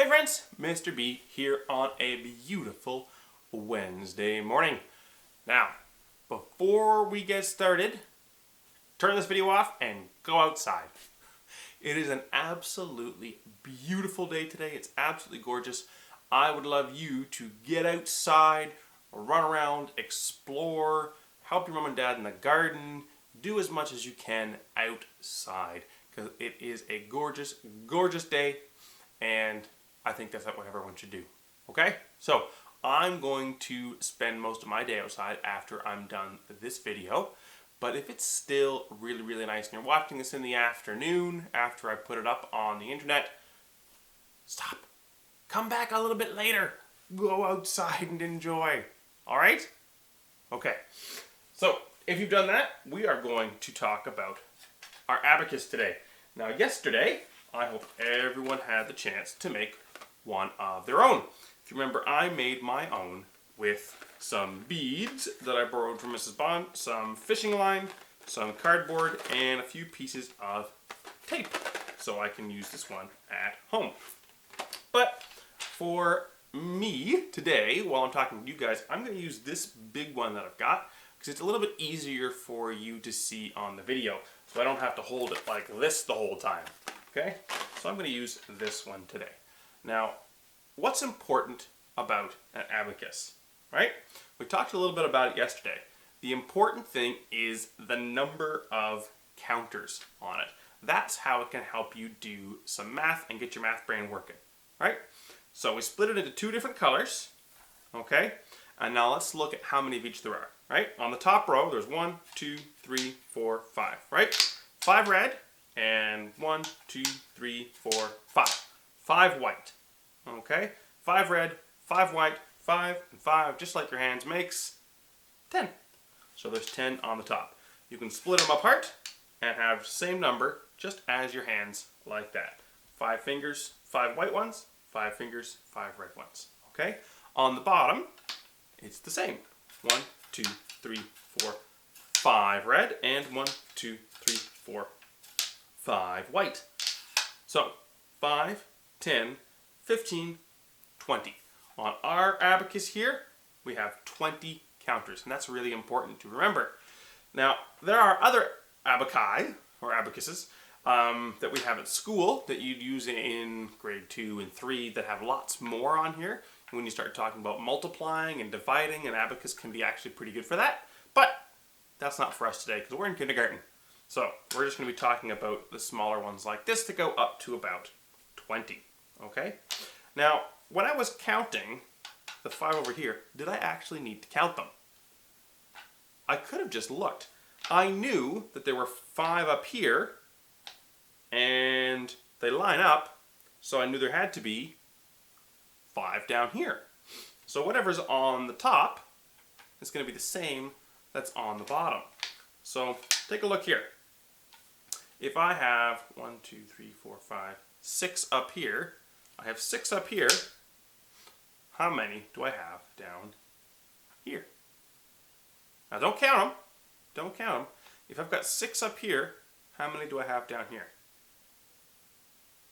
Hey friends, Mr. B here on a beautiful Wednesday morning. Now, before we get started, turn this video off and go outside. It is an absolutely beautiful day today. It's absolutely gorgeous. I would love you to get outside, run around, explore, help your mom and dad in the garden, do as much as you can outside because it is a gorgeous, gorgeous day. And I think that's what everyone should do. Okay? So I'm going to spend most of my day outside after I'm done this video. But if it's still really, really nice and you're watching this in the afternoon after I put it up on the internet, stop. Come back a little bit later. Go outside and enjoy. Alright? Okay. So if you've done that, we are going to talk about our abacus today. Now yesterday, I hope everyone had the chance to make one of their own. If you remember, I made my own with some beads that I borrowed from Mrs. Bond, some fishing line, some cardboard, and a few pieces of tape. So I can use this one at home. But for me today, while I'm talking to you guys, I'm going to use this big one that I've got because it's a little bit easier for you to see on the video. So I don't have to hold it like this the whole time. Okay, so I'm going to use this one today. Now, what's important about an abacus, right? We talked a little bit about it yesterday. The important thing is the number of counters on it. That's how it can help you do some math and get your math brain working, right? So we split it into two different colors, okay? And now let's look at how many of each there are, right? On the top row, there's 1, 2, 3, 4, 5, right? 5 red. And 1, 2, 3, 4, 5. 5 white. Okay? 5 red, 5 white, 5, and 5, just like your hands, makes 10. So there's 10 on the top. You can split them apart and have the same number just as your hands, like that. 5 fingers, 5 white ones, 5 fingers, 5 red ones. Okay? On the bottom, it's the same. 1, 2, 3, 4, 5 red, and 1, 2, 3, 4, 5 white. So 5, 10, 15, 20. On our abacus here, we have 20 counters, and that's really important to remember. Now, there are other abaci, or abacuses, that we have at school that you'd use in grade 2 and 3 that have lots more on here. And when you start talking about multiplying and dividing, an abacus can be actually pretty good for that. But that's not for us today because we're in kindergarten. So we're just going to be talking about the smaller ones like this that go up to about 20. Okay? Now, when I was counting the 5 over here, did I actually need to count them? I could have just looked. I knew that there were 5 up here, and they line up, so I knew there had to be 5 down here. So whatever's on the top is going to be the same that's on the bottom. So take a look here. If I have 1, 2, 3, 4, 5, 6 up here, I have 6 up here, how many do I have down here? Now don't count them. Don't count them. If I've got 6 up here, how many do I have down here?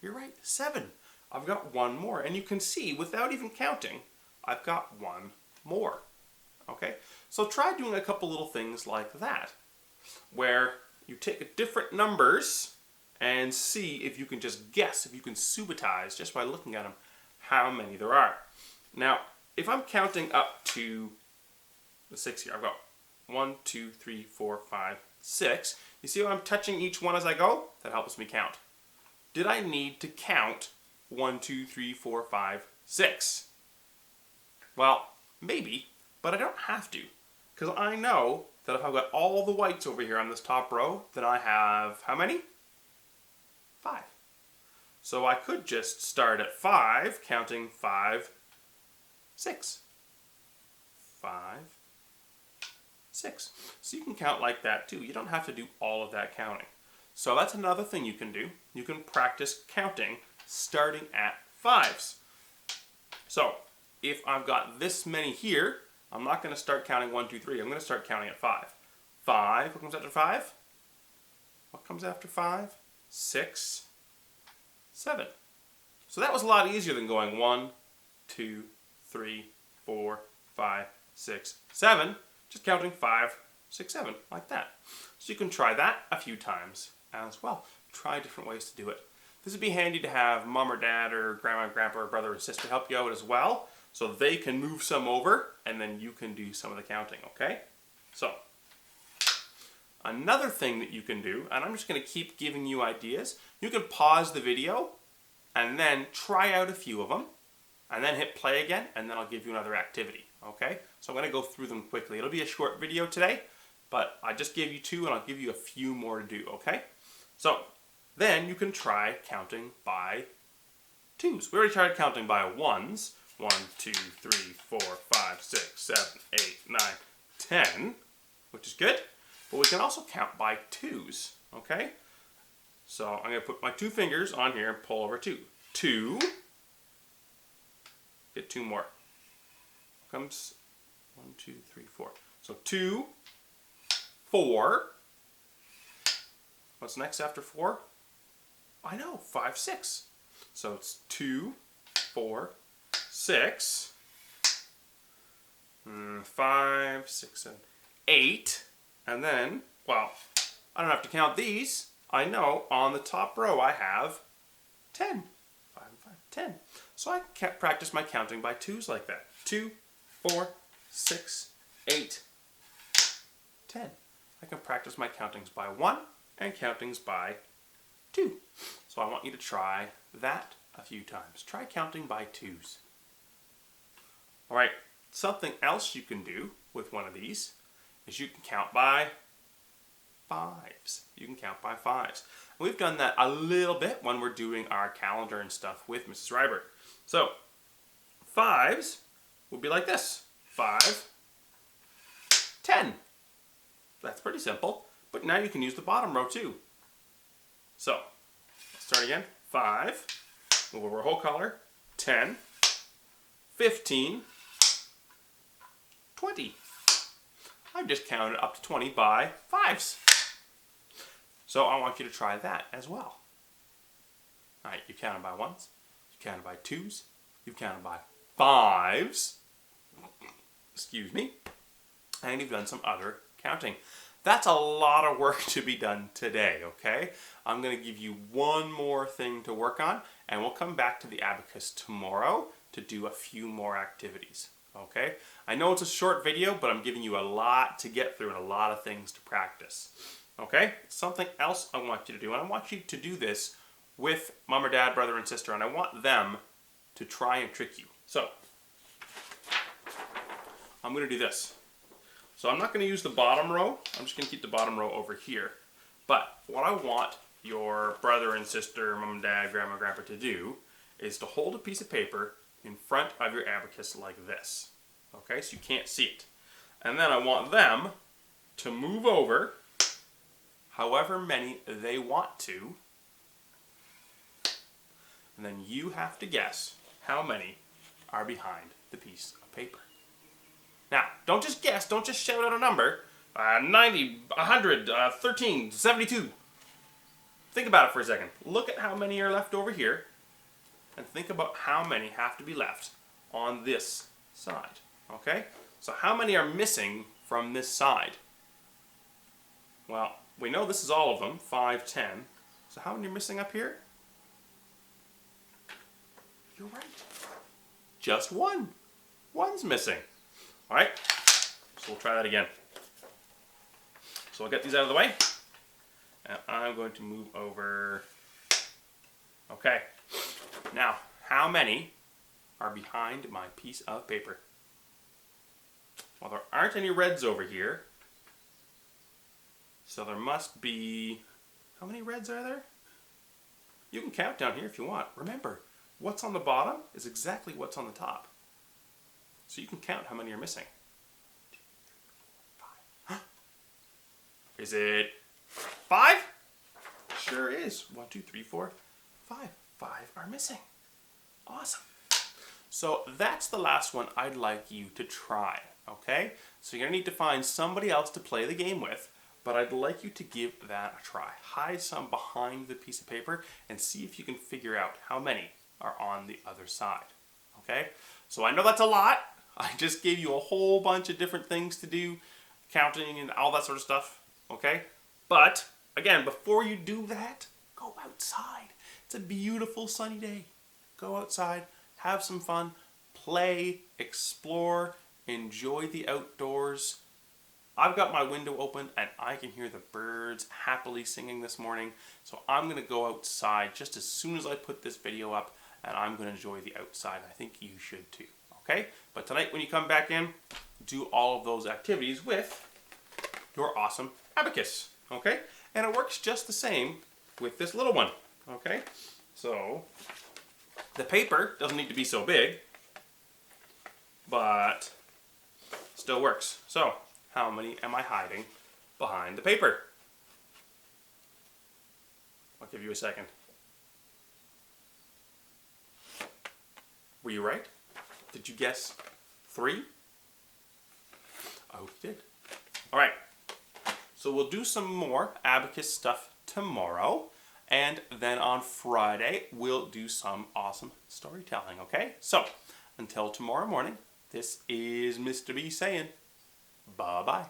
You're right, 7. I've got 1 more. And you can see, without even counting, I've got 1 more. Okay? So try doing a couple little things like that, where you take different numbers and see if you can just guess, if you can subitize just by looking at them, how many there are. Now, if I'm counting up to the 6 here, I've got 1, 2, 3, 4, 5, 6. You see how I'm touching each one as I go? That helps me count. Did I need to count 1, 2, 3, 4, 5, 6? Well, maybe, but I don't have to. Because I know that if I've got all the whites over here on this top row, then I have how many? 5. So I could just start at 5, counting 5, 6. 5, 6. So you can count like that too. You don't have to do all of that counting. So that's another thing you can do. You can practice counting starting at 5s. So if I've got this many here, I'm not going to start counting 1, 2, 3. I'm going to start counting at 5. 5, what comes after 5? What comes after 5? 6, 7. So that was a lot easier than going 1, 2, 3, 4, 5, 6, 7. Just counting 5, 6, 7, like that. So you can try that a few times as well. Try different ways to do it. This would be handy to have mom or dad or grandma, grandpa, or brother or sister help you out as well, so they can move some over and then you can do some of the counting, okay? So, another thing that you can do, and I'm just going to keep giving you ideas, you can pause the video and then try out a few of them and then hit play again, and then I'll give you another activity, okay? So I'm going to go through them quickly. It'll be a short video today, but I just gave you 2 and I'll give you a few more to do, okay? So, then you can try counting by 2s. We already tried counting by 1s. 1, 2, 3, 4, 5, 6, 7, 8, 9, 10, which is good. But we can also count by 2s, okay? So I'm going to put my 2 fingers on here and pull over 2. 2. Get 2 more. Comes 1, 2, 3, 4. So 2, 4. What's next after 4? I know, 5, 6. So it's 2, 4, 6, 5, 6, 7, 8, and then, well, I don't have to count these. I know on the top row I have 10. 5 and 5, 10. So I can practice my counting by 2s like that. 2, 4, 6, 8, 10. I can practice my countings by 1 and countings by 2. So I want you to try that a few times. Try counting by 2s. Alright, something else you can do with one of these is you can count by 5s. You can count by 5s. We've done that a little bit when we're doing our calendar and stuff with Mrs. Ryberg. So, 5s would be like this. 5, 10. That's pretty simple, but now you can use the bottom row too. So, let's start again. 5, move over a whole color, 10, 15, 20. I've just counted up to 20 by 5s. So I want you to try that as well. Alright, you counted by 1s, you counted by 2s, you've counted by 5s, excuse me, and you've done some other counting. That's a lot of work to be done today, okay? I'm going to give you one more thing to work on, and we'll come back to the abacus tomorrow to do a few more activities, okay? I know it's a short video, but I'm giving you a lot to get through and a lot of things to practice, okay? Something else I want you to do, and I want you to do this with mom or dad, brother and sister, and I want them to try and trick you. So, I'm going to do this. So I'm not going to use the bottom row. I'm just going to keep the bottom row over here. But what I want your brother and sister, mom and dad, grandma and grandpa to do is to hold a piece of paper in front of your abacus like this. Okay, so you can't see it. And then I want them to move over however many they want to. And then you have to guess how many are behind the piece of paper. Now, don't just guess, don't just shout out a number. 90, 100, 13, 72. Think about it for a second. Look at how many are left over here, and think about how many have to be left on this side. Okay? So how many are missing from this side? Well, we know this is all of them, 5, 10. So how many are missing up here? You're right. Just 1. 1's missing. Alright, so we'll try that again. So I'll get these out of the way, and I'm going to move over. Okay, now how many are behind my piece of paper? Well, there aren't any reds over here, so there must be, how many reds are there? You can count down here if you want. Remember, what's on the bottom is exactly what's on the top. So you can count how many are missing. 2, 3, 4, 5. Is it 5? Sure is. 1, 2, 3, 4, 5. 5 are missing. Awesome. So that's the last one I'd like you to try, okay? So you're going to need to find somebody else to play the game with, but I'd like you to give that a try. Hide some behind the piece of paper and see if you can figure out how many are on the other side. Okay? So I know that's a lot. I just gave you a whole bunch of different things to do, counting and all that sort of stuff. Okay? But, again, before you do that, go outside. It's a beautiful sunny day. Go outside, have some fun, play, explore, enjoy the outdoors. I've got my window open and I can hear the birds happily singing this morning. So I'm going to go outside just as soon as I put this video up, and I'm going to enjoy the outside. I think you should too. Okay? But tonight when you come back in, do all of those activities with your awesome abacus. Okay? And it works just the same with this little one. Okay? So the paper doesn't need to be so big, but still works. So how many am I hiding behind the paper? I'll give you a second. Were you right? Did you guess 3? I hope you did. All right. So we'll do some more abacus stuff tomorrow. And then on Friday, we'll do some awesome storytelling, okay? So, until tomorrow morning, this is Mr. B saying bye-bye.